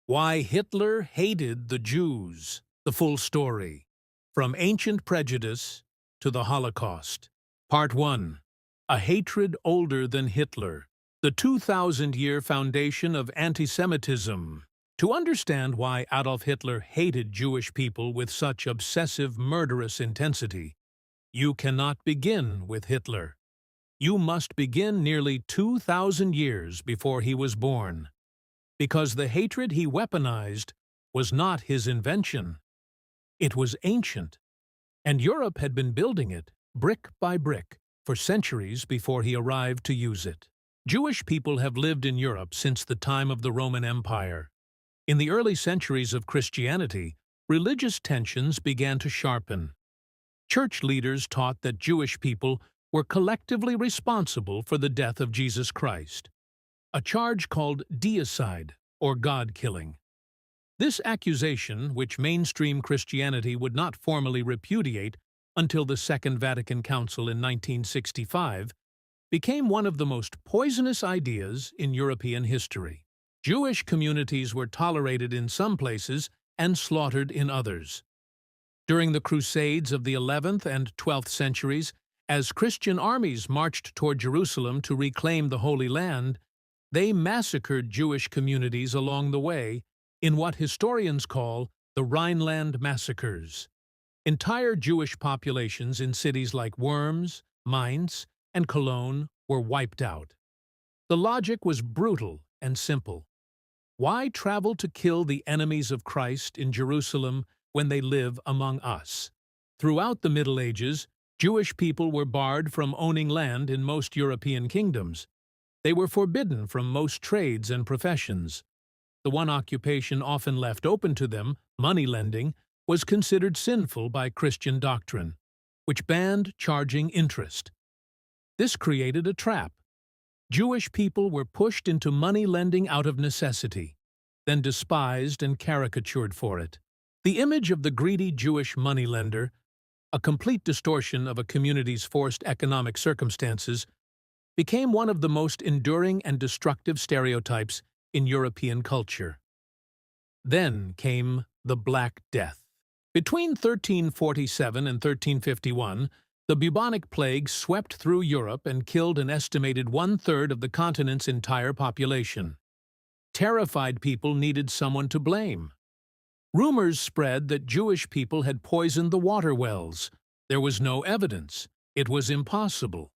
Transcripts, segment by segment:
Why Hitler Hated the Jews. The full story. From ancient prejudice to the Holocaust. Part 1. A hatred older than Hitler. The 2,000-year foundation of anti-Semitism. To understand why Adolf Hitler hated Jewish people with such obsessive, murderous intensity, you cannot begin with Hitler. You must begin nearly 2,000 years before he was born. Because the hatred he weaponized was not his invention. It was ancient, and Europe had been building it, brick by brick, for centuries before he arrived to use it. Jewish people have lived in Europe since the time of the Roman Empire. In the early centuries of Christianity, religious tensions began to sharpen. Church leaders taught that Jewish people were collectively responsible for the death of Jesus Christ, a charge called deicide, or God-killing. This accusation, which mainstream Christianity would not formally repudiate until the Second Vatican Council in 1965, became one of the most poisonous ideas in European history. Jewish communities were tolerated in some places and slaughtered in others. During the Crusades of the 11th and 12th centuries, as Christian armies marched toward Jerusalem to reclaim the Holy Land, they massacred Jewish communities along the way in what historians call the Rhineland massacres. Entire Jewish populations in cities like Worms, Mainz, and Cologne were wiped out. The logic was brutal and simple. Why travel to kill the enemies of Christ in Jerusalem when they live among us? Throughout the Middle Ages, Jewish people were barred from owning land in most European kingdoms. They were forbidden from most trades and professions. The one occupation often left open to them, money lending, was considered sinful by Christian doctrine, which banned charging interest. This created a trap. Jewish people were pushed into money lending out of necessity, then despised and caricatured for it. The image of the greedy Jewish moneylender, a complete distortion of a community's forced economic circumstances, became one of the most enduring and destructive stereotypes in European culture. Then came the Black Death. Between 1347 and 1351, the bubonic plague swept through Europe and killed an estimated one-third of the continent's entire population. Terrified people needed someone to blame. Rumors spread that Jewish people had poisoned the water wells. There was no evidence. It was impossible.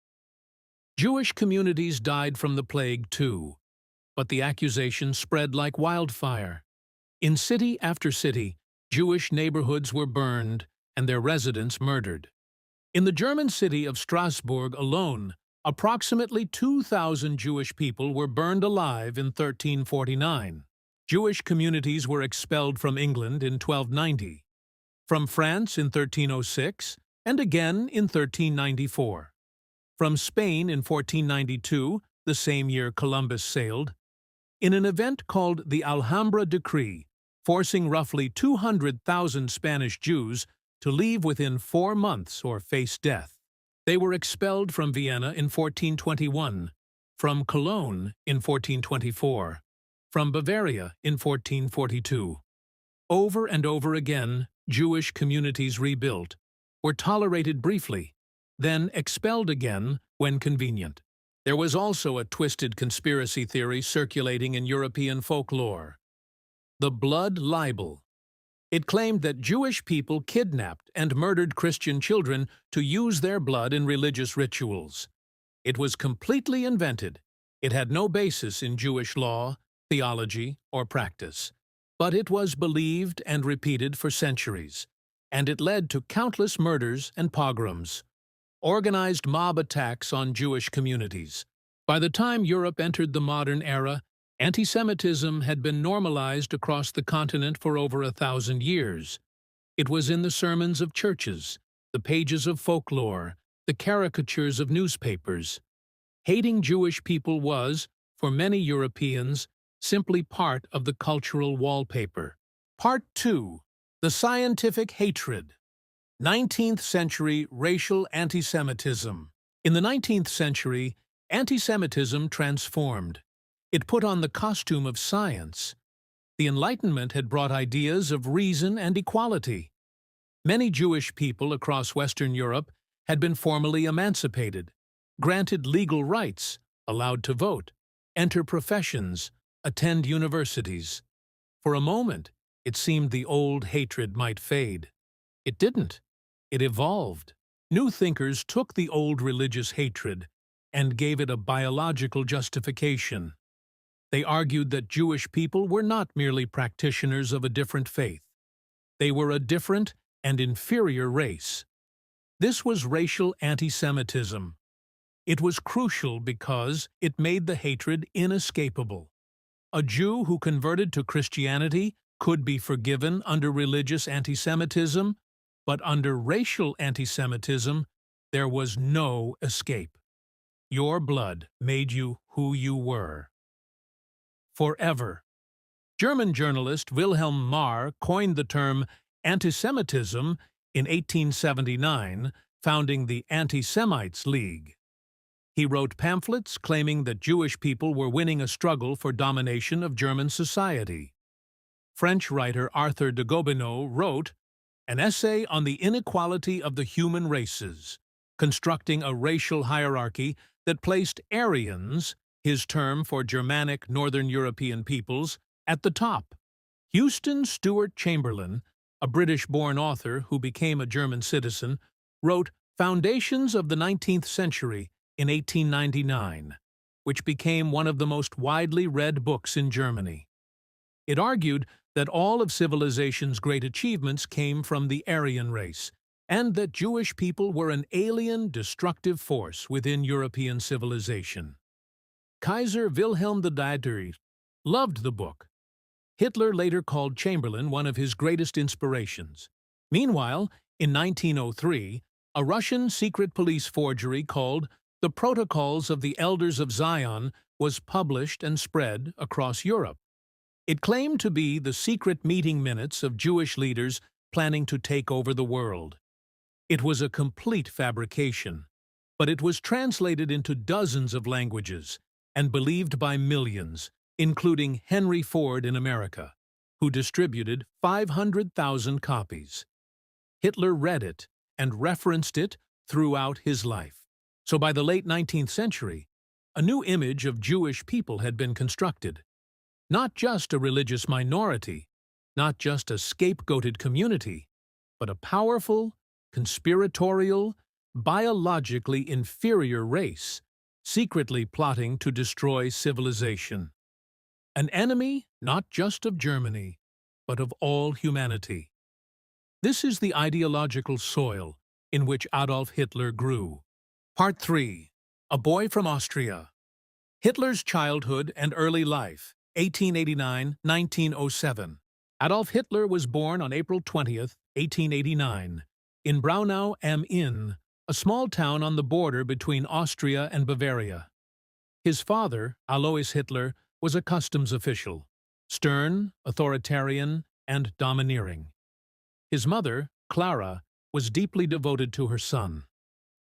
Jewish communities died from the plague too, but the accusation spread like wildfire. In city after city, Jewish neighborhoods were burned and their residents murdered. In the German city of Strasbourg alone, approximately 2,000 Jewish people were burned alive in 1349. Jewish communities were expelled from England in 1290, from France in 1306, and again in 1394. From Spain in 1492, the same year Columbus sailed, in an event called the Alhambra Decree, forcing roughly 200,000 Spanish Jews to leave within 4 months or face death. They were expelled from Vienna in 1421, from Cologne in 1424, from Bavaria in 1442. Over and over again, Jewish communities rebuilt, were tolerated briefly, then expelled again when convenient. There was also a twisted conspiracy theory circulating in European folklore: the blood libel. It claimed that Jewish people kidnapped and murdered Christian children to use their blood in religious rituals. It was completely invented. It had no basis in Jewish law, theology, or practice. But it was believed and repeated for centuries, and it led to countless murders and pogroms, organized mob attacks on Jewish communities. By the time Europe entered the modern era, anti-Semitism had been normalized across the continent for over 1,000 years. It was in the sermons of churches, the pages of folklore, the caricatures of newspapers. Hating Jewish people was, for many Europeans, simply part of the cultural wallpaper. Part 2. The Scientific Hatred. 19th Century Racial Anti-Semitism. In the 19th century, anti-Semitism transformed. It put on the costume of science. The Enlightenment had brought ideas of reason and equality. Many Jewish people across Western Europe had been formally emancipated, granted legal rights, allowed to vote, enter professions, attend universities. For a moment, it seemed the old hatred might fade. It didn't. It evolved. New thinkers took the old religious hatred and gave it a biological justification. They argued that Jewish people were not merely practitioners of a different faith. They were a different and inferior race. This was racial anti-Semitism. It was crucial because it made the hatred inescapable. A Jew who converted to Christianity could be forgiven under religious anti-Semitism, but under racial anti-Semitism, there was no escape. Your blood made you who you were. Forever. German journalist Wilhelm Marr coined the term antisemitism in 1879, founding the Anti-Semites League. He wrote pamphlets claiming that Jewish people were winning a struggle for domination of German society. French writer Arthur de Gobineau wrote an essay on the inequality of the human races, constructing a racial hierarchy that placed Aryans, his term for Germanic Northern European peoples, at the top. Houston Stewart Chamberlain, a British-born author who became a German citizen, wrote Foundations of the 19th Century in 1899, which became one of the most widely read books in Germany. It argued that all of civilization's great achievements came from the Aryan race, and that Jewish people were an alien, destructive force within European civilization. Kaiser Wilhelm II loved the book. Hitler later called Chamberlain one of his greatest inspirations. Meanwhile, in 1903, a Russian secret police forgery called The Protocols of the Elders of Zion was published and spread across Europe. It claimed to be the secret meeting minutes of Jewish leaders planning to take over the world. It was a complete fabrication, but it was translated into dozens of languages and believed by millions, including Henry Ford in America, who distributed 500,000 copies. Hitler read it and referenced it throughout his life. So by the late 19th century, a new image of Jewish people had been constructed. Not just a religious minority, not just a scapegoated community, but a powerful, conspiratorial, biologically inferior race, secretly plotting to destroy civilization. An enemy not just of Germany, but of all humanity. This is the ideological soil in which Adolf Hitler grew. Part 3. A Boy from Austria. Hitler's childhood and early life, 1889–1907. Adolf Hitler was born on April 20, 1889, in Braunau am Inn, a small town on the border between Austria and Bavaria. His father, Alois Hitler, was a customs official, stern, authoritarian, and domineering. His mother, Clara, was deeply devoted to her son.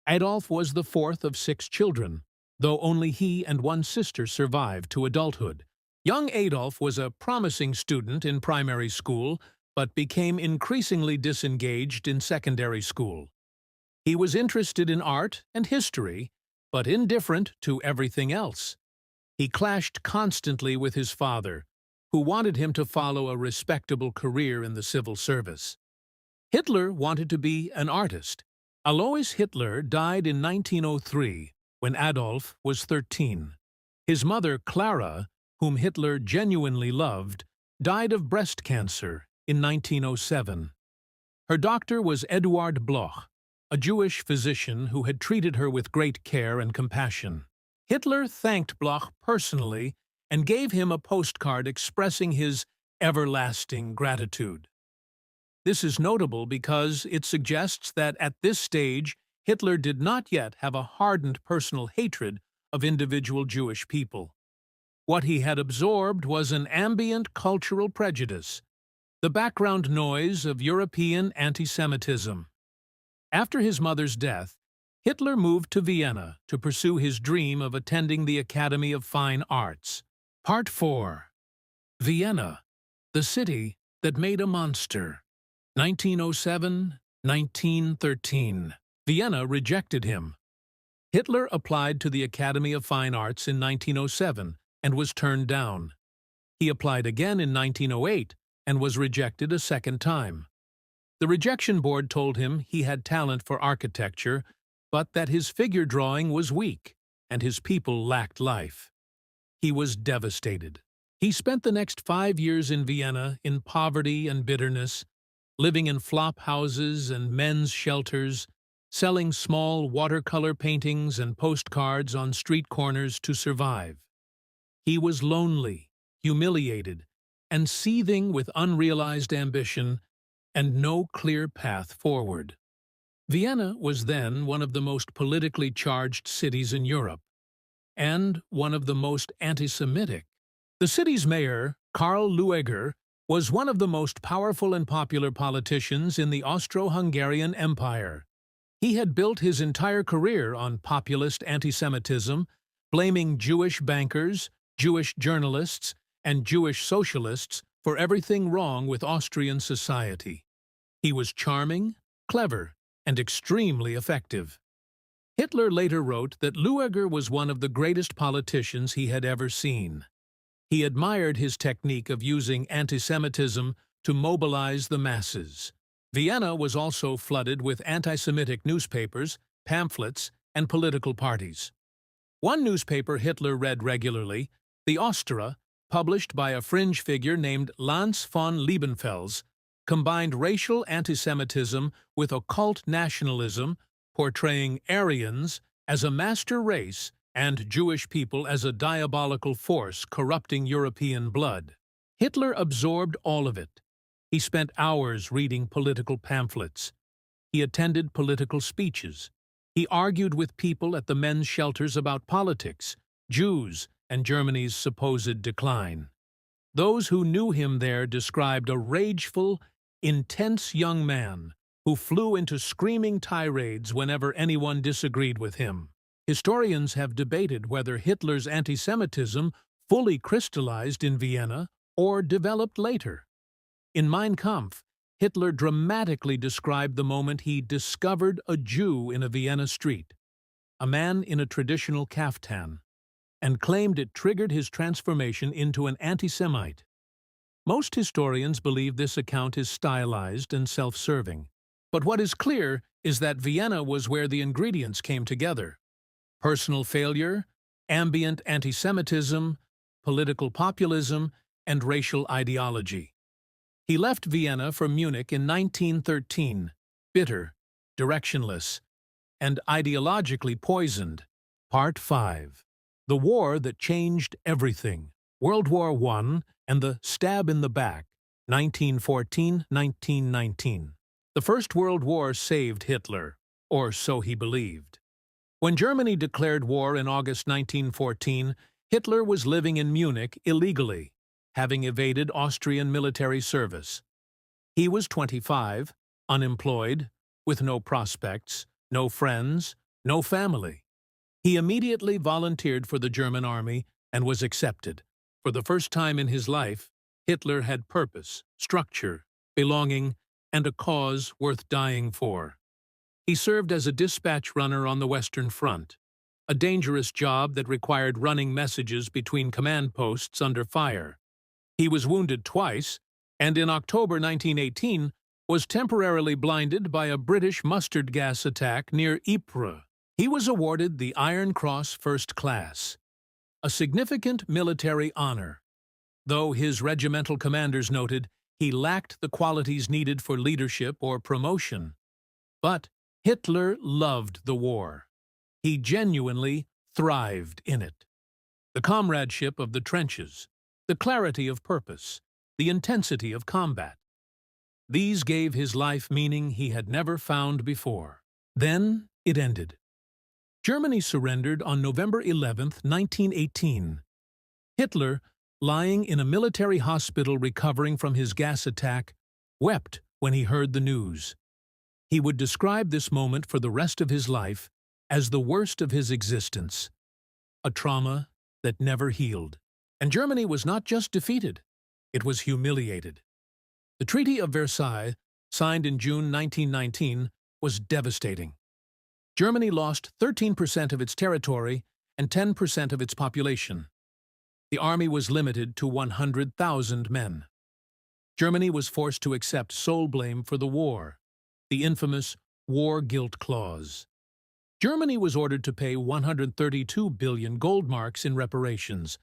Adolf was the fourth of 6 children, though only he and one sister survived to adulthood. Young Adolf was a promising student in primary school, but became increasingly disengaged in secondary school. He was interested in art and history, but indifferent to everything else. He clashed constantly with his father, who wanted him to follow a respectable career in the civil service. Hitler wanted to be an artist. Alois Hitler died in 1903, when Adolf was 13. His mother, Clara, whom Hitler genuinely loved, died of breast cancer in 1907. Her doctor was Eduard Bloch, a Jewish physician who had treated her with great care and compassion. Hitler thanked Bloch personally and gave him a postcard expressing his everlasting gratitude. This is notable because it suggests that at this stage, Hitler did not yet have a hardened personal hatred of individual Jewish people. What he had absorbed was an ambient cultural prejudice, the background noise of European anti-Semitism. After his mother's death, Hitler moved to Vienna to pursue his dream of attending the Academy of Fine Arts. Part 4. Vienna. The City That Made a Monster, 1907–1913. Vienna rejected him. Hitler applied to the Academy of Fine Arts in 1907 and was turned down. He applied again in 1908 and was rejected a second time. The rejection board told him he had talent for architecture, but that his figure drawing was weak and his people lacked life. He was devastated. He spent the next 5 years in Vienna in poverty and bitterness, living in flop houses and men's shelters, selling small watercolor paintings and postcards on street corners to survive. He was lonely, humiliated, and seething with unrealized ambition and no clear path forward. Vienna was then one of the most politically charged cities in Europe, and one of the most anti-Semitic. The city's mayor, Karl Lueger, was one of the most powerful and popular politicians in the Austro-Hungarian Empire. He had built his entire career on populist anti-Semitism, blaming Jewish bankers, Jewish journalists, and Jewish socialists for everything wrong with Austrian society. He was charming, clever, and extremely effective. Hitler later wrote that Lueger was one of the greatest politicians he had ever seen. He admired his technique of using anti-Semitism to mobilize the masses. Vienna was also flooded with anti-Semitic newspapers, pamphlets, and political parties. One newspaper Hitler read regularly, the Ostra, published by a fringe figure named Lanz von Liebenfels, combined racial anti-Semitism with occult nationalism, portraying Aryans as a master race and Jewish people as a diabolical force corrupting European blood. Hitler absorbed all of it. He spent hours reading political pamphlets. He attended political speeches. He argued with people at the men's shelters about politics, Jews, and Germany's supposed decline. Those who knew him there described a rageful, intense young man who flew into screaming tirades whenever anyone disagreed with him. Historians have debated whether Hitler's anti-Semitism fully crystallized in Vienna or developed later. In Mein Kampf, Hitler dramatically described the moment he discovered a Jew in a Vienna street, a man in a traditional kaftan, and claimed it triggered his transformation into an anti-Semite. Most historians believe this account is stylized and self-serving, but what is clear is that Vienna was where the ingredients came together: personal failure, ambient anti-Semitism, political populism, and racial ideology. He left Vienna for Munich in 1913, bitter, directionless, and ideologically poisoned. Part 5. The War That Changed Everything. World War I and the Stab in the Back, 1914–1919. The First World War saved Hitler, or so he believed. When Germany declared war in August 1914, Hitler was living in Munich illegally, having evaded Austrian military service. He was 25, unemployed, with no prospects, no friends, no family. He immediately volunteered for the German army and was accepted. For the first time in his life, Hitler had purpose, structure, belonging, and a cause worth dying for. He served as a dispatch runner on the Western Front, a dangerous job that required running messages between command posts under fire. He was wounded twice, and in October 1918 was temporarily blinded by a British mustard gas attack near Ypres. He was awarded the Iron Cross First Class, a significant military honor. Though his regimental commanders noted he lacked the qualities needed for leadership or promotion. But Hitler loved the war. He genuinely thrived in it. The comradeship of the trenches, the clarity of purpose, the intensity of combat. These gave his life meaning he had never found before. Then it ended. Germany surrendered on November 11, 1918. Hitler, lying in a military hospital recovering from his gas attack, wept when he heard the news. He would describe this moment for the rest of his life as the worst of his existence, a trauma that never healed. And Germany was not just defeated. it was humiliated. The Treaty of Versailles, signed in June 1919, was devastating. Germany lost 13% of its territory and 10% of its population. The army was limited to 100,000 men. Germany was forced to accept sole blame for the war, the infamous war guilt clause. Germany was ordered to pay 132 billion gold marks in reparations,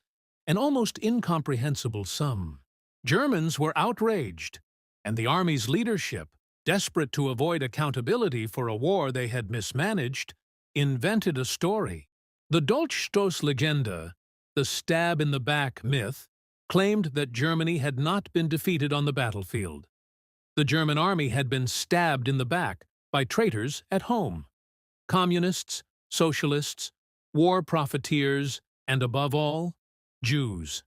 an almost incomprehensible sum. Germans were outraged, and the army's leadership, desperate to avoid accountability for a war they had mismanaged, invented a story. The Dolchstoßlegende, the stab-in-the-back myth, claimed that Germany had not been defeated on the battlefield. The German army had been stabbed in the back by traitors at home. Communists, socialists, war profiteers, and above all, Jews.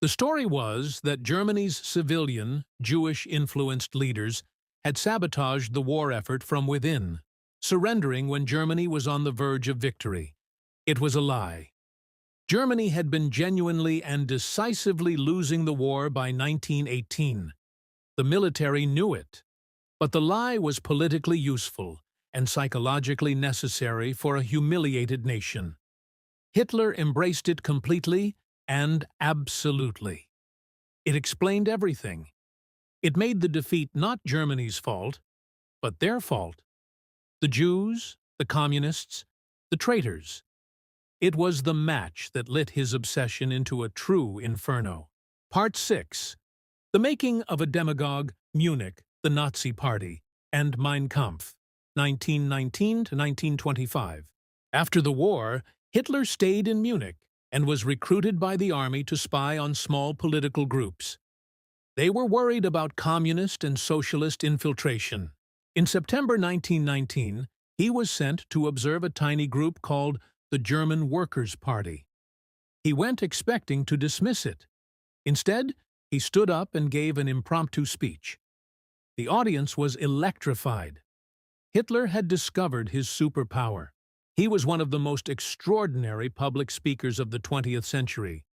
The story was that Germany's civilian, Jewish-influenced leaders had sabotaged the war effort from within, surrendering when Germany was on the verge of victory. It was a lie. Germany had been genuinely and decisively losing the war by 1918. The military knew it. But the lie was politically useful and psychologically necessary for a humiliated nation. Hitler embraced it completely and absolutely. It explained everything. It made the defeat not Germany's fault, but their fault. The Jews, the communists, the traitors. It was the match that lit his obsession into a true inferno. Part 6. The Making of a Demagogue, Munich, the Nazi Party, and Mein Kampf, 1919 to 1925. After the war, Hitler stayed in Munich and was recruited by the army to spy on small political groups. They were worried about communist and socialist infiltration. In September 1919, he was sent to observe a tiny group called the German Workers' Party. He went expecting to dismiss it. Instead, he stood up and gave an impromptu speech. The audience was electrified. Hitler had discovered his superpower. He was one of the most extraordinary public speakers of the 20th century.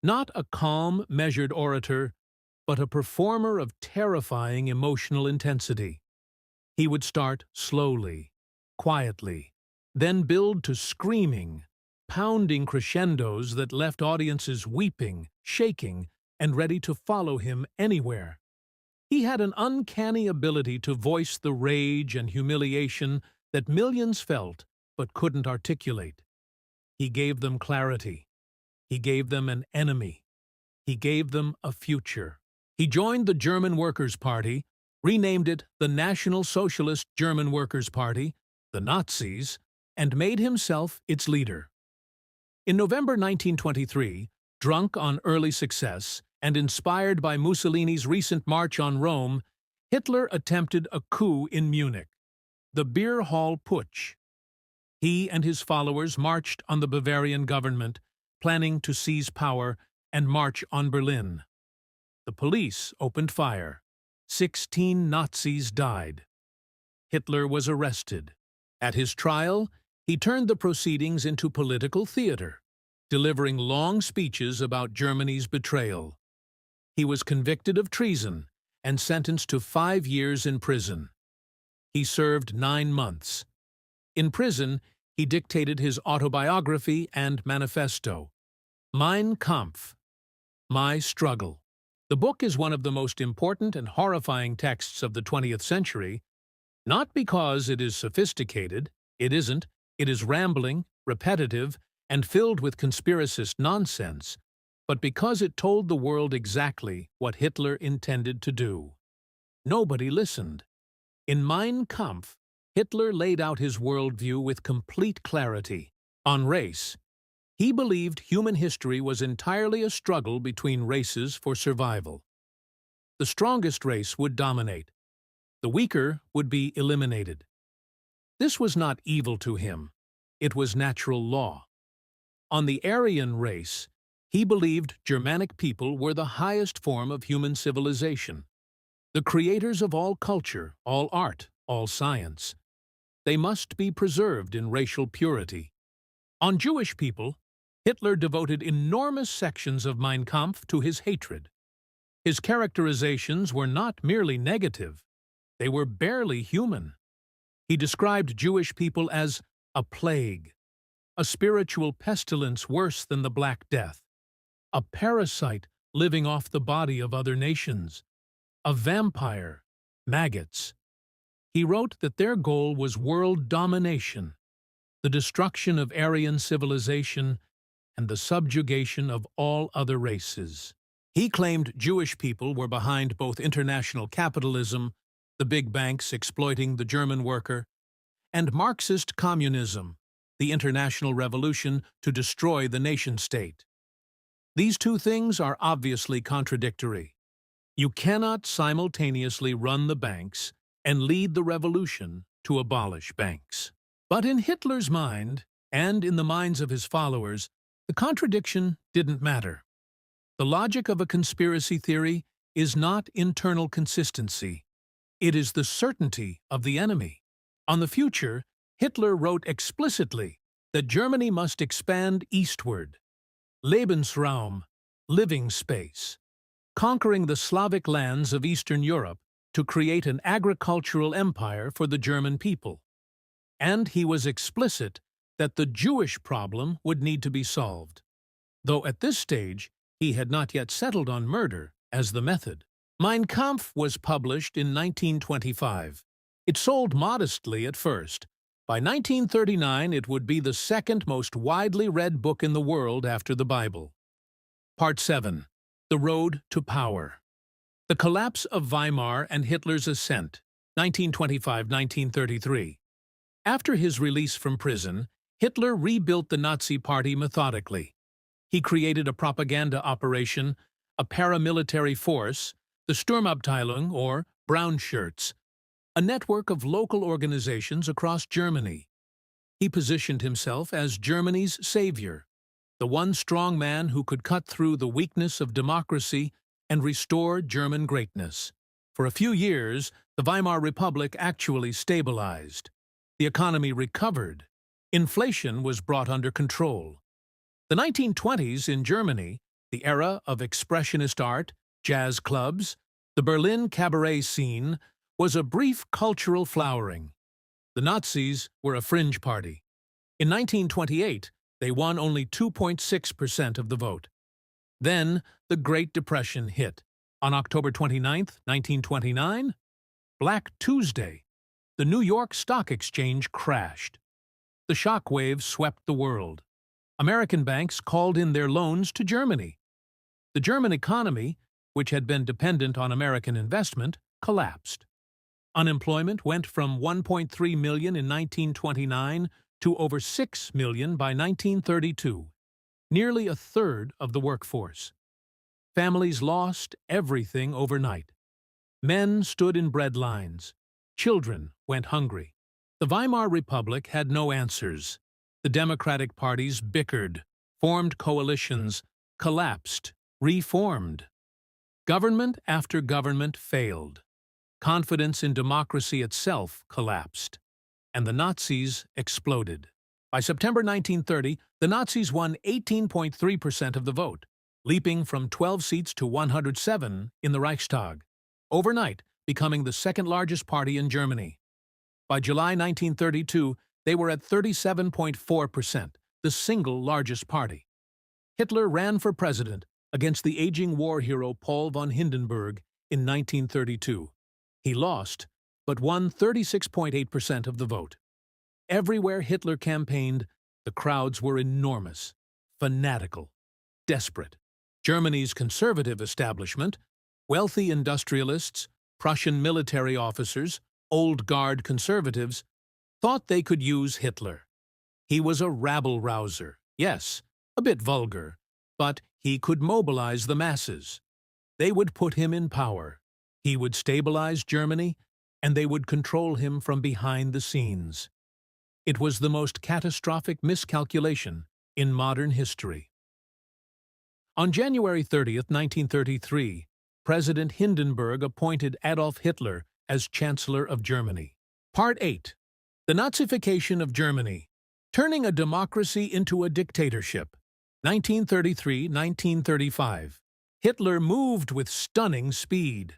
Not a calm, measured orator, but a performer of terrifying emotional intensity. He would start slowly, quietly, then build to screaming, pounding crescendos that left audiences weeping, shaking, and ready to follow him anywhere. He had an uncanny ability to voice the rage and humiliation that millions felt but couldn't articulate. He gave them clarity. He gave them an enemy. He gave them a future. He joined the German Workers' Party, renamed it the National Socialist German Workers' Party, the Nazis, and made himself its leader. In November 1923, drunk on early success and inspired by Mussolini's recent march on Rome, Hitler attempted a coup in Munich, the Beer Hall Putsch. He and his followers marched on the Bavarian government, planning to seize power and march on Berlin. The police opened fire. 16 Nazis died. Hitler was arrested. At his trial, he turned the proceedings into political theater, delivering long speeches about Germany's betrayal. He was convicted of treason and sentenced to 5 years in prison. He served 9 months. In prison, he dictated his autobiography and manifesto, Mein Kampf, My Struggle. The book is one of the most important and horrifying texts of the 20th century, not because it is sophisticated, it isn't, it is rambling, repetitive, and filled with conspiracist nonsense, but because it told the world exactly what Hitler intended to do. Nobody listened. In Mein Kampf, Hitler laid out his worldview with complete clarity. On race, he believed human history was entirely a struggle between races for survival. The strongest race would dominate. The weaker would be eliminated. This was not evil to him. It was natural law. On the Aryan race, he believed Germanic people were the highest form of human civilization, the creators of all culture, all art, all science. They must be preserved in racial purity. On Jewish people, Hitler devoted enormous sections of Mein Kampf to his hatred. His characterizations were not merely negative, they were barely human. He described Jewish people as a plague, a spiritual pestilence worse than the Black Death, a parasite living off the body of other nations, a vampire, maggots. He wrote that their goal was world domination, the destruction of Aryan civilization, and the subjugation of all other races. He claimed Jewish people were behind both international capitalism, the big banks exploiting the German worker, and Marxist communism, the international revolution to destroy the nation-state. These two things are obviously contradictory. You cannot simultaneously run the banks and lead the revolution to abolish banks. But in Hitler's mind, and in the minds of his followers, the contradiction didn't matter. The logic of a conspiracy theory is not internal consistency. It is the certainty of the enemy. On the future, Hitler wrote explicitly that Germany must expand eastward, Lebensraum, living space, conquering the Slavic lands of Eastern Europe to create an agricultural empire for the German people. And he was explicit that the Jewish problem would need to be solved, though at this stage he had not yet settled on murder as the method. Mein Kampf was published in 1925. It sold modestly at first. By 1939, it would be the second most widely read book in the world after the Bible. Part 7. The Road to Power. The Collapse of Weimar and Hitler's Ascent, 1925–1933. After his release from prison, Hitler rebuilt the Nazi Party methodically. He created a propaganda operation, a paramilitary force, the Sturmabteilung, or Brown Shirts, a network of local organizations across Germany. He positioned himself as Germany's savior, the one strong man who could cut through the weakness of democracy and restore German greatness. For a few years, the Weimar Republic actually stabilized. The economy recovered. Inflation was brought under control. The 1920s in Germany, the era of expressionist art, jazz clubs, the Berlin cabaret scene, was a brief cultural flowering. The Nazis were a fringe party. In 1928, they won only 2.6% of the vote. Then, the Great Depression hit. On October 29, 1929, Black Tuesday, the New York Stock Exchange crashed. The shockwave swept the world. American banks called in their loans to Germany. The German economy, which had been dependent on American investment, collapsed. Unemployment went from 1.3 million in 1929 to over 6 million by 1932, nearly a third of the workforce. Families lost everything overnight. Men stood in bread lines. Children went hungry. The Weimar Republic had no answers. The democratic parties bickered, formed coalitions, collapsed, reformed. Government after government failed. Confidence in democracy itself collapsed, and the Nazis exploded. By September 1930, the Nazis won 18.3% of the vote, leaping from 12 seats to 107 in the Reichstag, overnight becoming the second-largest party in Germany. By July 1932, they were at 37.4%, the single largest party. Hitler ran for president against the aging war hero Paul von Hindenburg in 1932. He lost, but won 36.8% of the vote. Everywhere Hitler campaigned, the crowds were enormous, fanatical, desperate. Germany's conservative establishment, wealthy industrialists, Prussian military officers, old guard conservatives, thought they could use Hitler. He was a rabble-rouser, yes, a bit vulgar, but he could mobilize the masses. They would put him in power. He would stabilize Germany, and they would control him from behind the scenes. It was the most catastrophic miscalculation in modern history. On January 30, 1933, President Hindenburg appointed Adolf Hitler as Chancellor of Germany. Part 8. The Nazification of Germany, Turning a Democracy into a Dictatorship, 1933–1935. Hitler moved with stunning speed.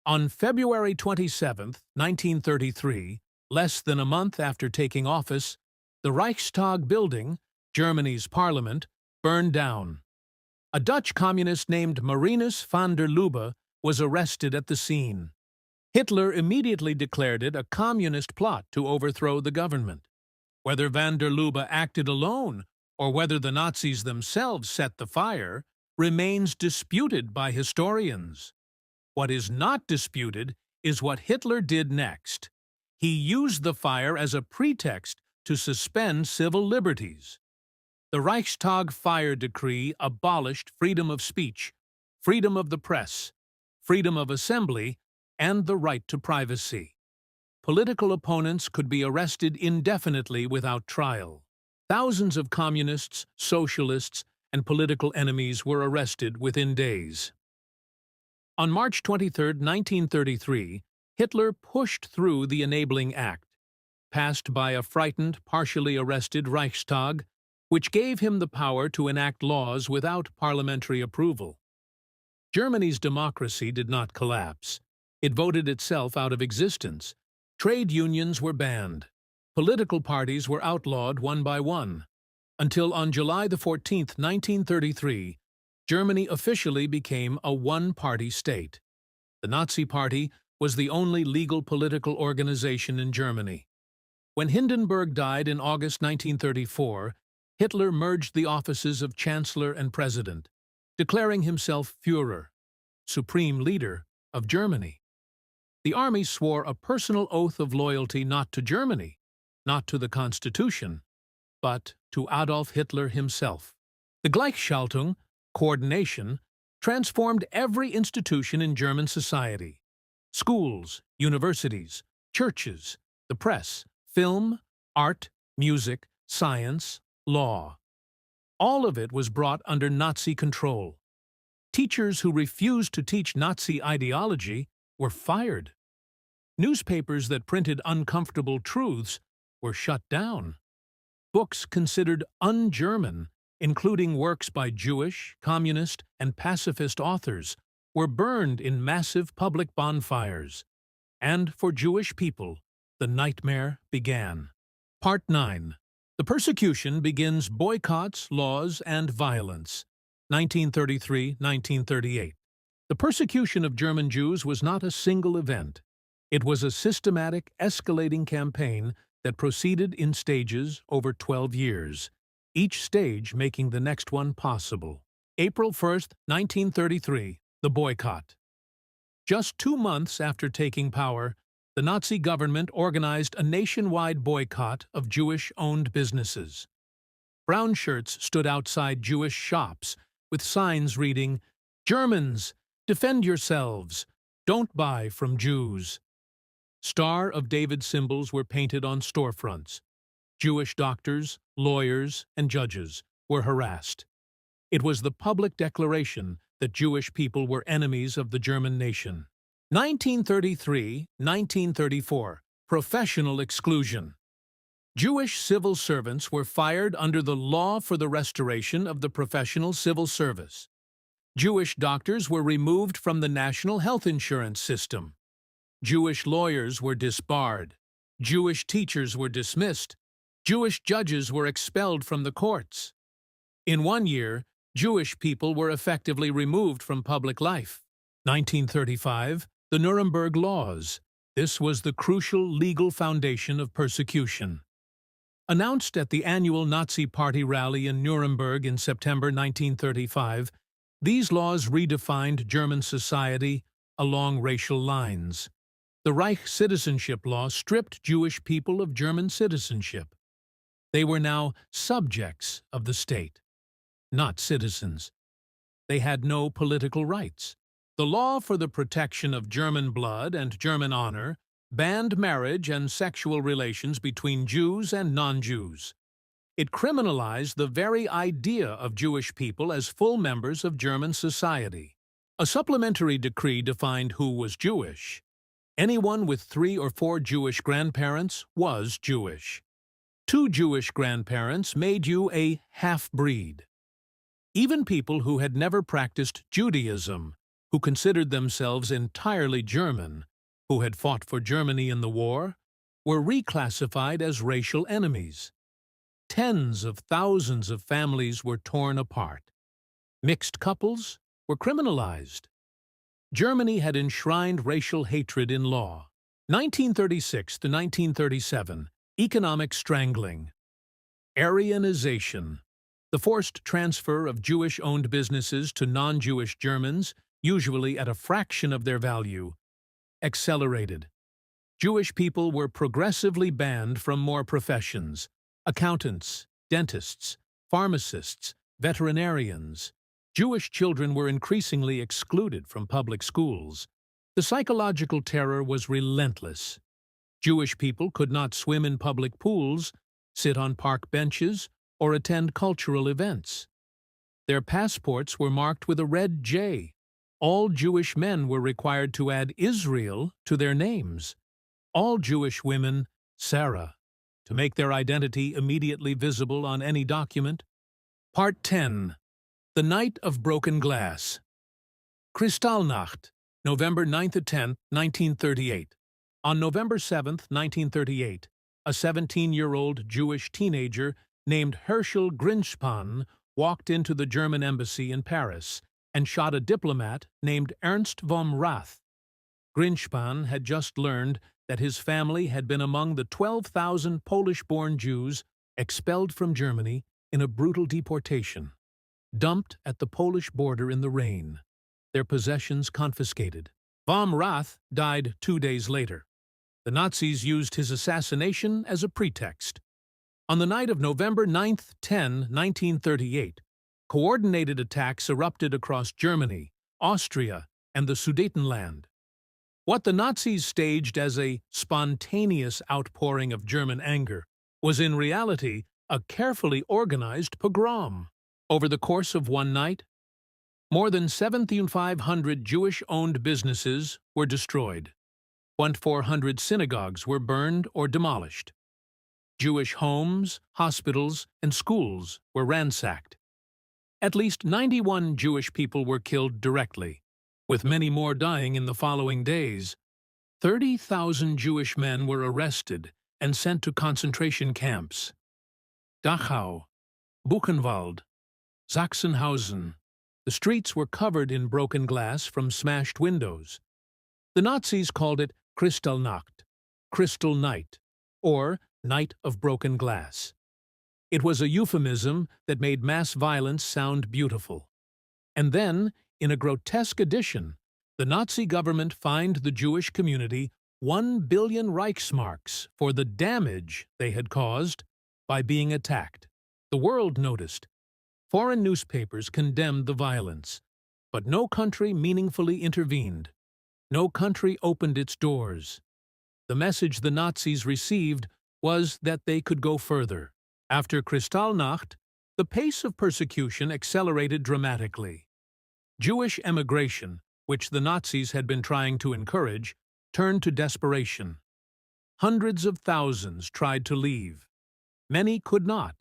On February 27, 1933, less than a month after taking office, the Reichstag building, Germany's parliament, burned down. A Dutch communist named Marinus van der Lubbe was arrested at the scene. Hitler immediately declared it a communist plot to overthrow the government. Whether van der Lubbe acted alone or whether the Nazis themselves set the fire remains disputed by historians. What is not disputed is what Hitler did next. He used the fire as a pretext to suspend civil liberties. The Reichstag fire decree abolished freedom of speech, freedom of the press, freedom of assembly, and the right to privacy. Political opponents could be arrested indefinitely without trial. Thousands of communists, socialists, and political enemies were arrested within days. On March 23, 1933, Hitler pushed through the Enabling Act, passed by a frightened, partially arrested Reichstag, which gave him the power to enact laws without parliamentary approval. Germany's democracy did not collapse. It voted itself out of existence. Trade unions were banned. Political parties were outlawed one by one. Until on July 14, 1933, Germany officially became a one-party state. The Nazi Party was the only legal political organization in Germany. When Hindenburg died in August 1934, Hitler merged the offices of Chancellor and President, declaring himself Führer, supreme leader of Germany. The army swore a personal oath of loyalty not to Germany, not to the Constitution, but to Adolf Hitler himself. The Gleichschaltung, coordination, transformed every institution in German society. Schools, universities, churches, the press, film, art, music, science, law. All of it was brought under Nazi control. Teachers who refused to teach Nazi ideology were fired. Newspapers that printed uncomfortable truths were shut down. Books considered un-German, including works by Jewish, communist, and pacifist authors, were burned in massive public bonfires. And for Jewish people, the nightmare began. Part 9. The persecution begins boycotts, laws, and violence. 1933–1938. The persecution of German Jews was not a single event. It was a systematic, escalating campaign that proceeded in stages over 12 years, each stage making the next one possible. April 1, 1933, the boycott. Just 2 months after taking power, the Nazi government organized a nationwide boycott of Jewish-owned businesses. Brown shirts stood outside Jewish shops with signs reading, "Germans, defend yourselves. Don't buy from Jews." Star of David symbols were painted on storefronts. Jewish doctors, lawyers, and judges were harassed. It was the public declaration that Jewish people were enemies of the German nation. 1933–1934. Professional exclusion. Jewish civil servants were fired under the Law for the Restoration of the Professional Civil Service. Jewish doctors were removed from the national health insurance system. Jewish lawyers were disbarred. Jewish teachers were dismissed. Jewish judges were expelled from the courts. In 1 year, Jewish people were effectively removed from public life. 1935. The Nuremberg Laws. This was the crucial legal foundation of persecution. Announced at the annual Nazi Party rally in Nuremberg in September 1935, these laws redefined German society along racial lines. The Reich citizenship law stripped Jewish people of German citizenship. They were now subjects of the state, not citizens. They had no political rights. The law for the protection of German blood and German honor banned marriage and sexual relations between Jews and non-Jews. It criminalized the very idea of Jewish people as full members of German society. A supplementary decree defined who was Jewish. Anyone with 3 or 4 Jewish grandparents was Jewish. 2 Jewish grandparents made you a half-breed. Even people who had never practiced Judaism, who considered themselves entirely German, who had fought for Germany in the war, were reclassified as racial enemies. Tens of thousands of families were torn apart. Mixed couples were criminalized. Germany had enshrined racial hatred in law. 1936 to 1937, economic strangling. Aryanization, the forced transfer of Jewish-owned businesses to non-Jewish Germans, usually at a fraction of their value, accelerated. Jewish people were progressively banned from more professions: accountants, dentists, pharmacists, veterinarians. Jewish children were increasingly excluded from public schools. The psychological terror was relentless. Jewish people could not swim in public pools, sit on park benches, or attend cultural events. Their passports were marked with a red J. All Jewish men were required to add Israel to their names. All Jewish women, Sarah, to make their identity immediately visible on any document. Part 10. The Night of Broken Glass. Kristallnacht, November 9 to 10, 1938. On November 7, 1938, a 17-year-old Jewish teenager named Herschel Grinspan walked into the German embassy in Paris and shot a diplomat named Ernst von Rath. Grinspan had just learned that his family had been among the 12,000 Polish-born Jews expelled from Germany in a brutal deportation, dumped at the Polish border in the rain, their possessions confiscated. Von Rath died 2 days later. The Nazis used his assassination as a pretext. On the night of November 9, 10, 1938, coordinated attacks erupted across Germany, Austria, and the Sudetenland. What the Nazis staged as a spontaneous outpouring of German anger was in reality a carefully organized pogrom. Over the course of one night, more than 7,500 Jewish-owned businesses were destroyed. 2,400 synagogues were burned or demolished. Jewish homes, hospitals, and schools were ransacked. At least 91 Jewish people were killed directly, with many more dying in the following days. 30,000 Jewish men were arrested and sent to concentration camps. Dachau, Buchenwald, Sachsenhausen. The streets were covered in broken glass from smashed windows. The Nazis called it Kristallnacht, Crystal Night, or Night of Broken Glass. It was a euphemism that made mass violence sound beautiful. And then, in a grotesque addition, the Nazi government fined the Jewish community 1 billion Reichsmarks for the damage they had caused by being attacked. The world noticed. Foreign newspapers condemned the violence, but no country meaningfully intervened. No country opened its doors. The message the Nazis received was that they could go further. After Kristallnacht, the pace of persecution accelerated dramatically. Jewish emigration, which the Nazis had been trying to encourage, turned to desperation. Hundreds of thousands tried to leave. Many could not.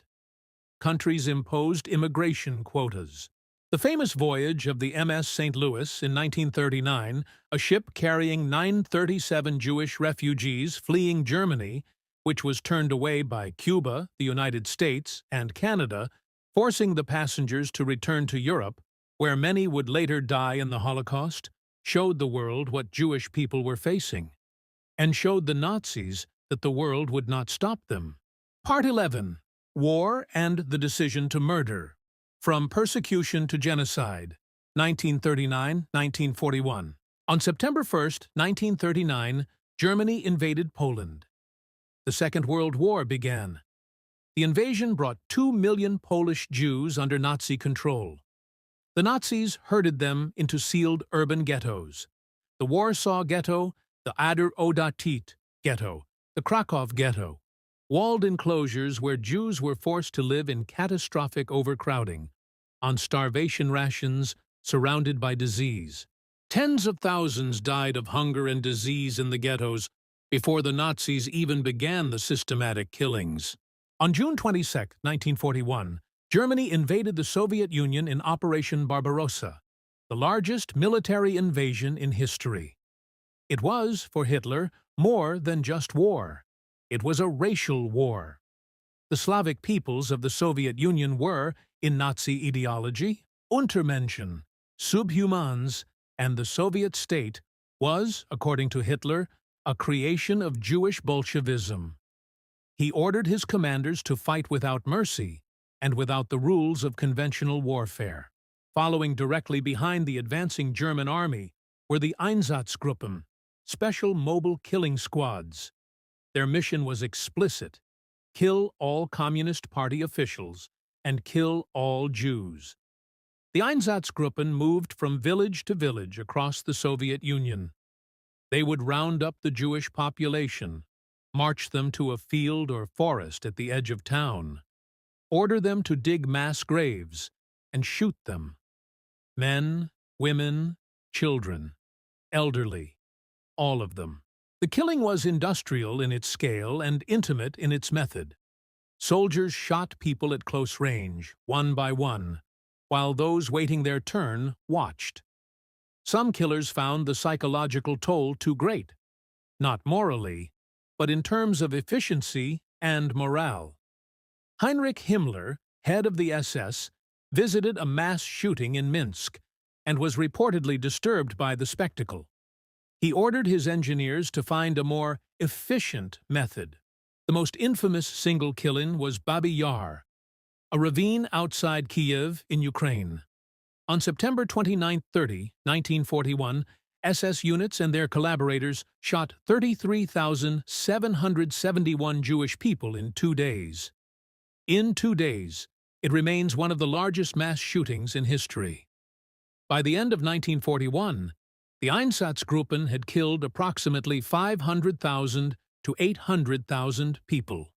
Countries imposed immigration quotas. The famous voyage of the MS St. Louis in 1939, a ship carrying 937 Jewish refugees fleeing Germany, which was turned away by Cuba, the United States, and Canada, forcing the passengers to return to Europe, where many would later die in the Holocaust, showed the world what Jewish people were facing, and showed the Nazis that the world would not stop them. Part 11. War and the Decision to Murder. From Persecution to Genocide, 1939–1941. On September 1, 1939, Germany invaded Poland. The Second World War began. The invasion brought 2 million Polish Jews under Nazi control. The Nazis herded them into sealed urban ghettos. The Warsaw Ghetto, the Oder-Odatit Ghetto, the Krakow Ghetto. Walled enclosures where Jews were forced to live in catastrophic overcrowding, on starvation rations, surrounded by disease. Tens of thousands died of hunger and disease in the ghettos before the Nazis even began the systematic killings. On June 22, 1941, Germany invaded the Soviet Union in Operation Barbarossa, the largest military invasion in history. It was, for Hitler, more than just war. It was a racial war. The Slavic peoples of the Soviet Union were, in Nazi ideology, Untermenschen, subhumans, and the Soviet state was, according to Hitler, a creation of Jewish Bolshevism. He ordered his commanders to fight without mercy and without the rules of conventional warfare. Following directly behind the advancing German army were the Einsatzgruppen, special mobile killing squads. Their mission was explicit: kill all Communist Party officials and kill all Jews. The Einsatzgruppen moved from village to village across the Soviet Union. They would round up the Jewish population, march them to a field or forest at the edge of town, order them to dig mass graves, and shoot them. Men, women, children, elderly, all of them. The killing was industrial in its scale and intimate in its method. Soldiers shot people at close range, one by one, while those waiting their turn watched. Some killers found the psychological toll too great, not morally, but in terms of efficiency and morale. Heinrich Himmler, head of the SS, visited a mass shooting in Minsk and was reportedly disturbed by the spectacle. He ordered his engineers to find a more efficient method. The most infamous single killing was Babi Yar, a ravine outside Kiev in Ukraine. On September 29-30, 1941, SS units and their collaborators shot 33,771 Jewish people in 2 days. In 2 days, it remains one of the largest mass shootings in history. By the end of 1941, the Einsatzgruppen had killed approximately 500,000 to 800,000 people,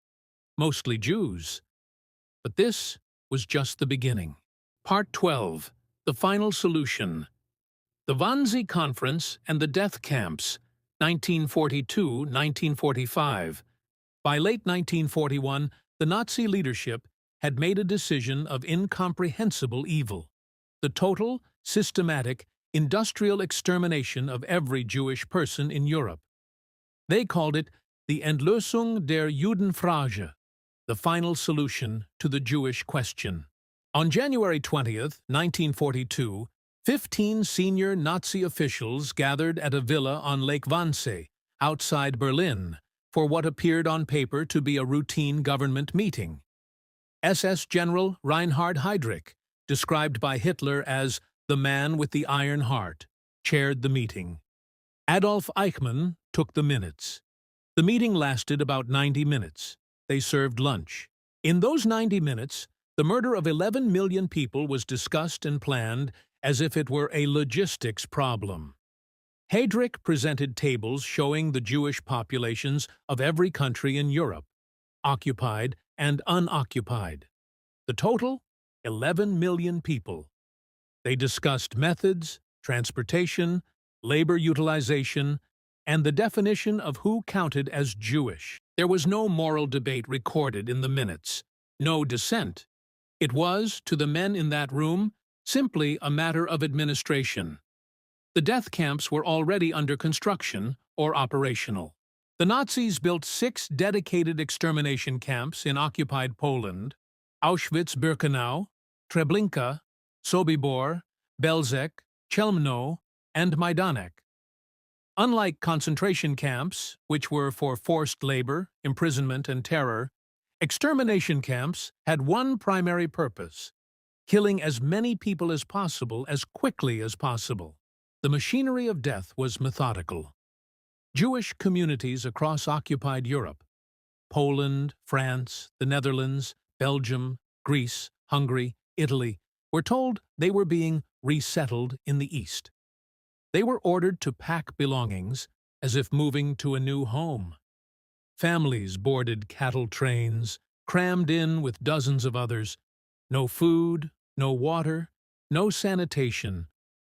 mostly Jews. But this was just the beginning. Part 12. The Final Solution. The Wannsee Conference and the Death Camps, 1942-1945. By late 1941, the Nazi leadership had made a decision of incomprehensible evil: the total, systematic, industrial extermination of every Jewish person in Europe. They called it the Endlösung der Judenfrage, the final solution to the Jewish question. On January 20th, 1942, 15 senior Nazi officials gathered at a villa on Lake Wannsee, outside Berlin, for what appeared on paper to be a routine government meeting. SS General Reinhard Heydrich, described by Hitler as the man with the iron heart, chaired the meeting. Adolf Eichmann took the minutes. The meeting lasted about 90 minutes. They served lunch. In those 90 minutes, the murder of 11 million people was discussed and planned as if it were a logistics problem. Heydrich presented tables showing the Jewish populations of every country in Europe, occupied and unoccupied. The total? 11 million people. They discussed methods, transportation, labor utilization, and the definition of who counted as Jewish. There was no moral debate recorded in the minutes, no dissent. It was, to the men in that room, simply a matter of administration. The death camps were already under construction or operational. The Nazis built 6 dedicated extermination camps in occupied Poland: Auschwitz-Birkenau, Treblinka, Sobibor, Belzec, Chelmno, and Majdanek. Unlike concentration camps, which were for forced labor, imprisonment, and terror, extermination camps had one primary purpose: killing as many people as possible as quickly as possible. The machinery of death was methodical. Jewish communities across occupied Europe, Poland, France, the Netherlands, Belgium, Greece, Hungary, Italy, were told they were being resettled in the East. They were ordered to pack belongings as if moving to a new home. Families boarded cattle trains, crammed in with dozens of others. No food, no water, no sanitation,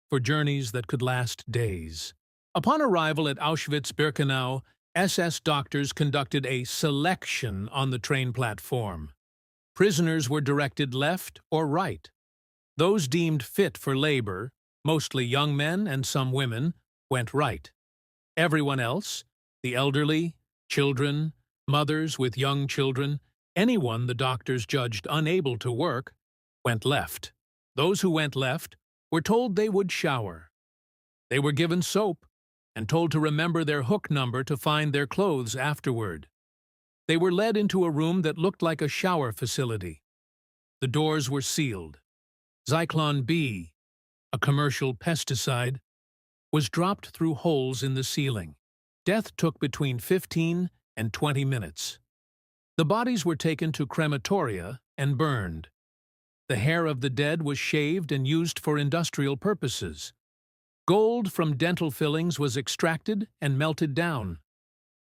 for journeys that could last days. Upon arrival at Auschwitz-Birkenau, SS doctors conducted a selection on the train platform. Prisoners were directed left or right. Those deemed fit for labor, mostly young men and some women, went right. Everyone else, the elderly, children, mothers with young children, anyone the doctors judged unable to work, went left. Those who went left were told they would shower. They were given soap and told to remember their hook number to find their clothes afterward. They were led into a room that looked like a shower facility. The doors were sealed. Zyklon B, a commercial pesticide, was dropped through holes in the ceiling. Death took between 15 and 20 minutes. The bodies were taken to crematoria and burned. The hair of the dead was shaved and used for industrial purposes. Gold from dental fillings was extracted and melted down.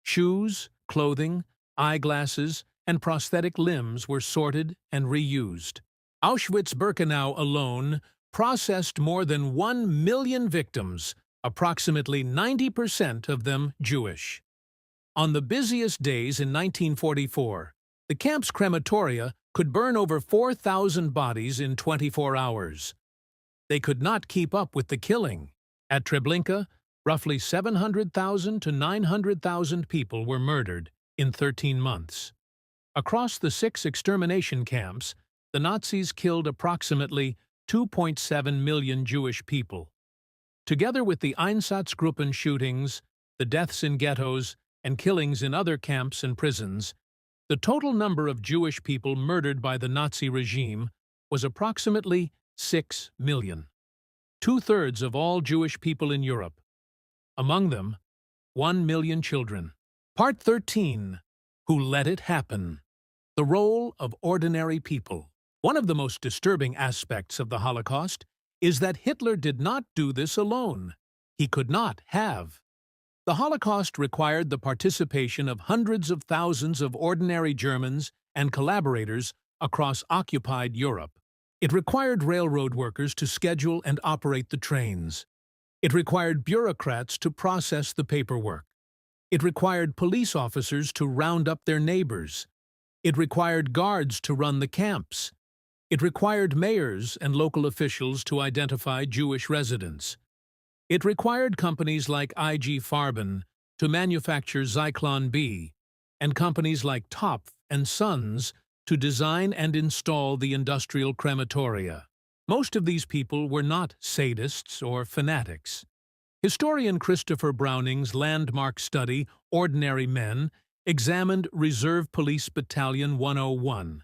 Shoes, clothing, eyeglasses, and prosthetic limbs were sorted and reused. Auschwitz-Birkenau alone processed more than 1 million victims, approximately 90% of them Jewish. On the busiest days in 1944, the camp's crematoria could burn over 4,000 bodies in 24 hours. They could not keep up with the killing. At Treblinka, roughly 700,000 to 900,000 people were murdered in 13 months. Across the 6 extermination camps, the Nazis killed approximately 2.7 million Jewish people. Together with the Einsatzgruppen shootings, the deaths in ghettos, and killings in other camps and prisons, the total number of Jewish people murdered by the Nazi regime was approximately 6 million. 2/3 of all Jewish people in Europe. Among them, 1 million children. Part 13. Who Let It Happen? The Role of Ordinary People. One of the most disturbing aspects of the Holocaust is that Hitler did not do this alone. He could not have. The Holocaust required the participation of hundreds of thousands of ordinary Germans and collaborators across occupied Europe. It required railroad workers to schedule and operate the trains. It required bureaucrats to process the paperwork. It required police officers to round up their neighbors. It required guards to run the camps. It required mayors and local officials to identify Jewish residents. It required companies like IG Farben to manufacture Zyklon B, and companies like Topf and Sons to design and install the industrial crematoria. Most of these people were not sadists or fanatics. Historian Christopher Browning's landmark study, Ordinary Men, examined Reserve Police Battalion 101,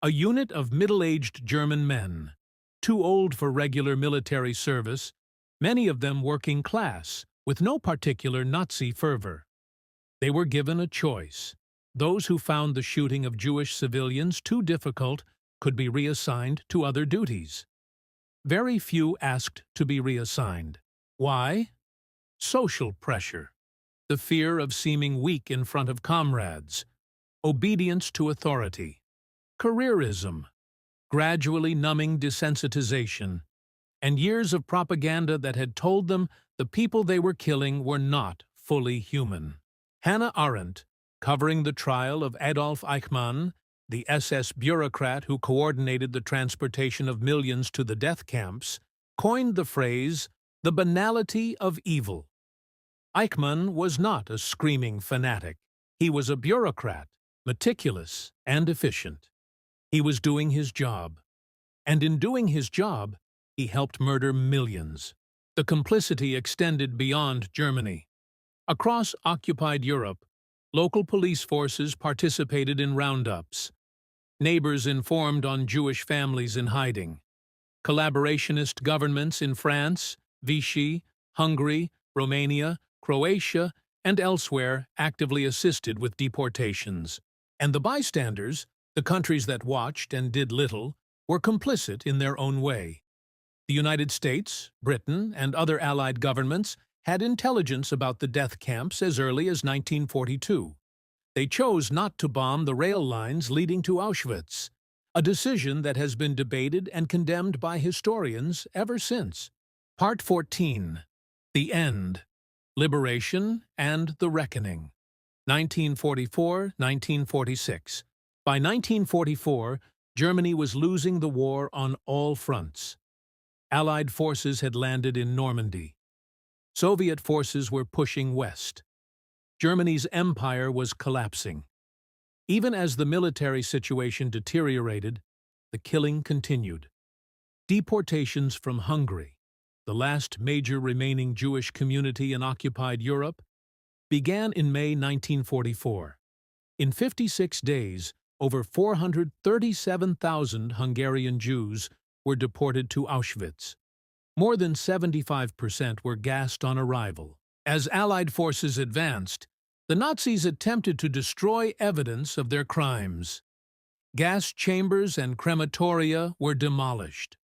a unit of middle-aged German men, too old for regular military service, many of them working class, with no particular Nazi fervor. They were given a choice. Those who found the shooting of Jewish civilians too difficult could be reassigned to other duties. Very few asked to be reassigned. Why? Social pressure, the fear of seeming weak in front of comrades, obedience to authority, careerism, gradually numbing desensitization, and years of propaganda that had told them the people they were killing were not fully human. Hannah Arendt, covering the trial of Adolf Eichmann, the SS bureaucrat who coordinated the transportation of millions to the death camps, coined the phrase, the banality of evil. Eichmann was not a screaming fanatic. He was a bureaucrat, meticulous and efficient. He was doing his job. And in doing his job, he helped murder millions. The complicity extended beyond Germany. Across occupied Europe, local police forces participated in roundups. Neighbors informed on Jewish families in hiding. Collaborationist governments in France, Vichy, Hungary, Romania, Croatia, and elsewhere actively assisted with deportations. And the bystanders, the countries that watched and did little, were complicit in their own way. The United States, Britain, and other Allied governments had intelligence about the death camps as early as 1942. They chose not to bomb the rail lines leading to Auschwitz, a decision that has been debated and condemned by historians ever since. Part 14. The End, Liberation, and the Reckoning. 1944–1946. By 1944, Germany was losing the war on all fronts. Allied forces had landed in Normandy. Soviet forces were pushing west. Germany's empire was collapsing. Even as the military situation deteriorated, the killing continued. Deportations from Hungary, the last major remaining Jewish community in occupied Europe, began in May 1944. In 56 days, over 437,000 Hungarian Jews were deported to Auschwitz. More than 75% were gassed on arrival. As Allied forces advanced, the Nazis attempted to destroy evidence of their crimes. Gas chambers and crematoria were demolished.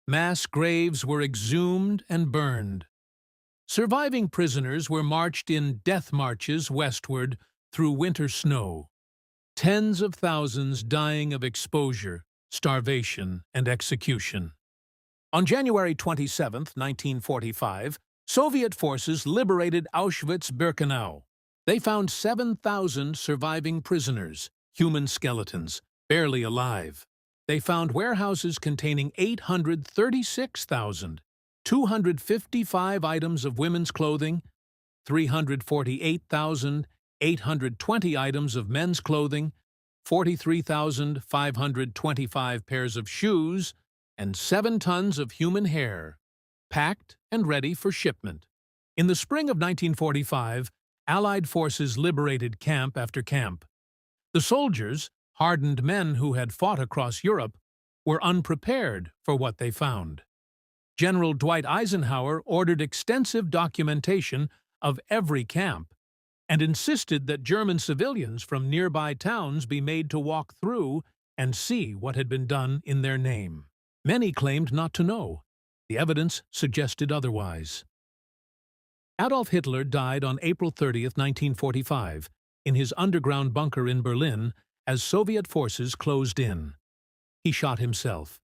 Mass graves were exhumed and burned. Surviving prisoners were marched in death marches westward through winter snow. Tens of thousands dying of exposure, starvation, and execution. On January 27, 1945, Soviet forces liberated Auschwitz-Birkenau. They found 7,000 surviving prisoners, human skeletons, barely alive. They found warehouses containing 836,255 items of women's clothing, 348,820 items of men's clothing, 43,525 pairs of shoes, and 7 tons of human hair, packed and ready for shipment. In the spring of 1945, Allied forces liberated camp after camp. The soldiers, hardened men who had fought across Europe, were unprepared for what they found. General Dwight Eisenhower ordered extensive documentation of every camp and insisted that German civilians from nearby towns be made to walk through and see what had been done in their name. Many claimed not to know. The evidence suggested otherwise. Adolf Hitler died on April 30, 1945, in his underground bunker in Berlin as Soviet forces closed in. He shot himself.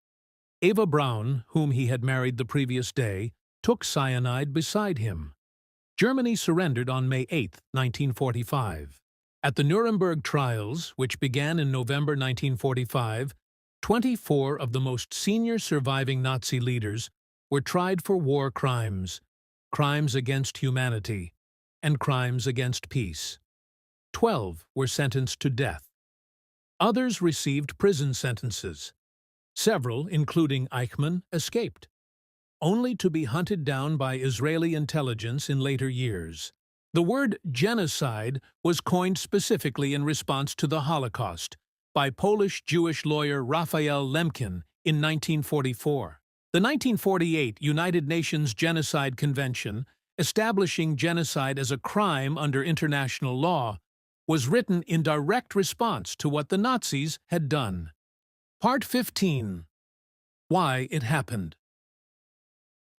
Eva Braun, whom he had married the previous day, took cyanide beside him. Germany surrendered on May 8, 1945. At the Nuremberg trials, which began in November 1945, 24 of the most senior surviving Nazi leaders were tried for war crimes, crimes against humanity, and crimes against peace. 12 were sentenced to death. Others received prison sentences. Several, including Eichmann, escaped, only to be hunted down by Israeli intelligence in later years. The word genocide was coined specifically in response to the Holocaust by Polish Jewish lawyer Raphael Lemkin in 1944. The 1948 United Nations Genocide Convention, establishing genocide as a crime under international law, was written in direct response to what the Nazis had done. Part 15. Why it happened.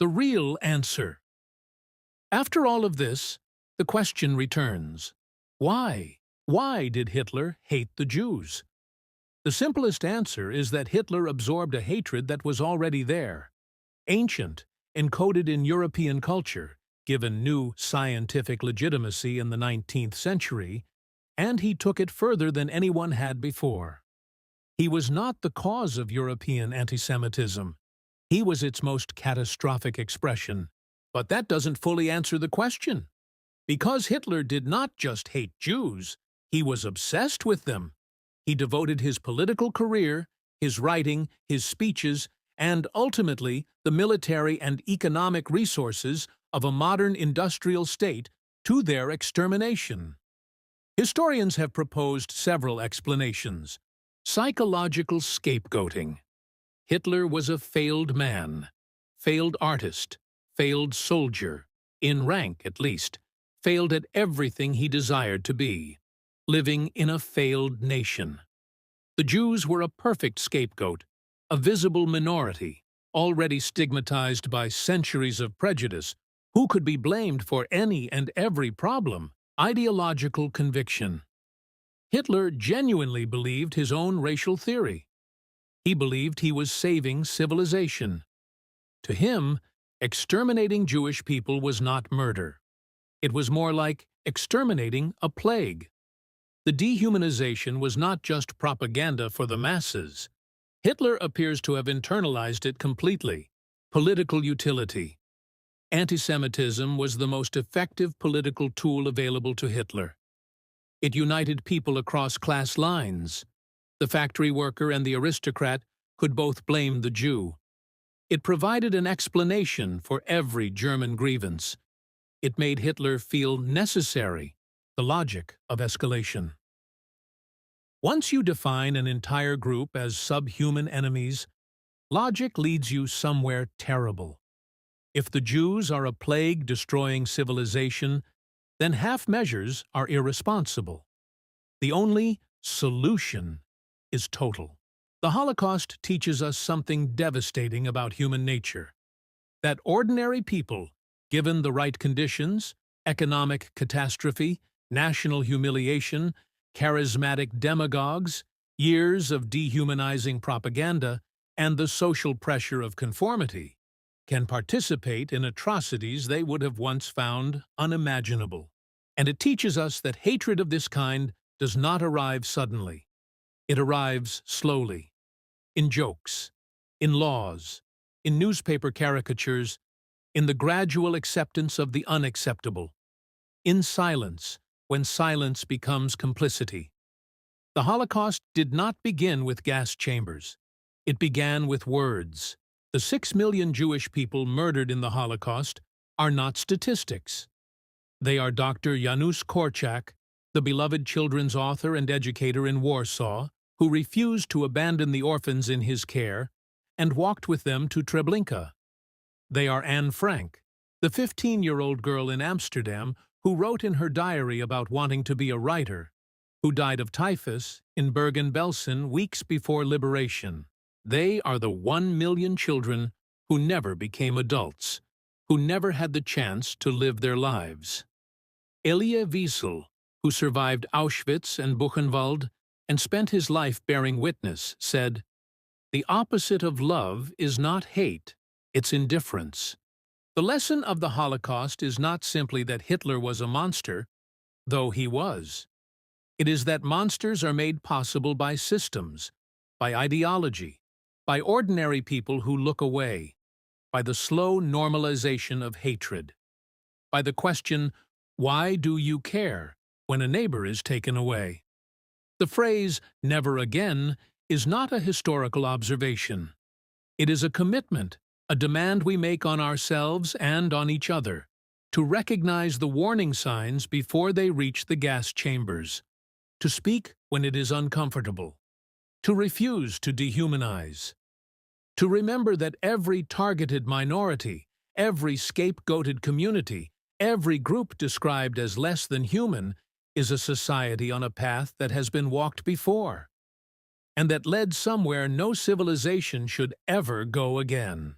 The real answer. After all of this, the question returns. Why? Why did Hitler hate the Jews? The simplest answer is that Hitler absorbed a hatred that was already there, ancient, encoded in European culture, given new scientific legitimacy in the 19th century, and he took it further than anyone had before. He was not the cause of European anti-Semitism. He was its most catastrophic expression. But that doesn't fully answer the question. Because Hitler did not just hate Jews, he was obsessed with them. He devoted his political career, his writing, his speeches, and ultimately the military and economic resources of a modern industrial state to their extermination. Historians have proposed several explanations. Psychological scapegoating. Hitler was a failed man, failed artist, failed soldier, in rank at least, failed at everything he desired to be, living in a failed nation. The Jews were a perfect scapegoat, a visible minority, already stigmatized by centuries of prejudice, who could be blamed for any and every problem. Ideological conviction. Hitler genuinely believed his own racial theory. He believed he was saving civilization. To him, exterminating Jewish people was not murder. It was more like exterminating a plague. The dehumanization was not just propaganda for the masses. Hitler appears to have internalized it completely. Political utility. Anti-Semitism was the most effective political tool available to Hitler. It united people across class lines. The factory worker and the aristocrat could both blame the Jew. It provided an explanation for every German grievance. It made Hitler feel necessary, the logic of escalation. Once you define an entire group as subhuman enemies, logic leads you somewhere terrible. If the Jews are a plague destroying civilization, then half measures are irresponsible. The only solution is total. The Holocaust teaches us something devastating about human nature. That ordinary people, given the right conditions, economic catastrophe, national humiliation, charismatic demagogues, years of dehumanizing propaganda, and the social pressure of conformity, can participate in atrocities they would have once found unimaginable. And it teaches us that hatred of this kind does not arrive suddenly. It arrives slowly, in jokes, in laws, in newspaper caricatures, in the gradual acceptance of the unacceptable, in silence, when silence becomes complicity. The Holocaust did not begin with gas chambers. It began with words. The 6 million Jewish people murdered in the Holocaust are not statistics. They are Dr. Janusz Korczak, the beloved children's author and educator in Warsaw, who refused to abandon the orphans in his care and walked with them to Treblinka. They are Anne Frank, the 15-year-old girl in Amsterdam who wrote in her diary about wanting to be a writer, who died of typhus in Bergen-Belsen weeks before liberation. They are the 1 million children who never became adults, who never had the chance to live their lives. Elie Wiesel, who survived Auschwitz and Buchenwald and spent his life bearing witness, said, "The opposite of love is not hate, it's indifference." The lesson of the Holocaust is not simply that Hitler was a monster, though he was. It is that monsters are made possible by systems, by ideology, by ordinary people who look away, by the slow normalization of hatred, by the question, "Why do you care?" when a neighbor is taken away. The phrase, "never again," is not a historical observation. It is a commitment, a demand we make on ourselves and on each other, to recognize the warning signs before they reach the gas chambers, to speak when it is uncomfortable, to refuse to dehumanize, to remember that every targeted minority, every scapegoated community, every group described as less than human is a society on a path that has been walked before, and that led somewhere no civilization should ever go again.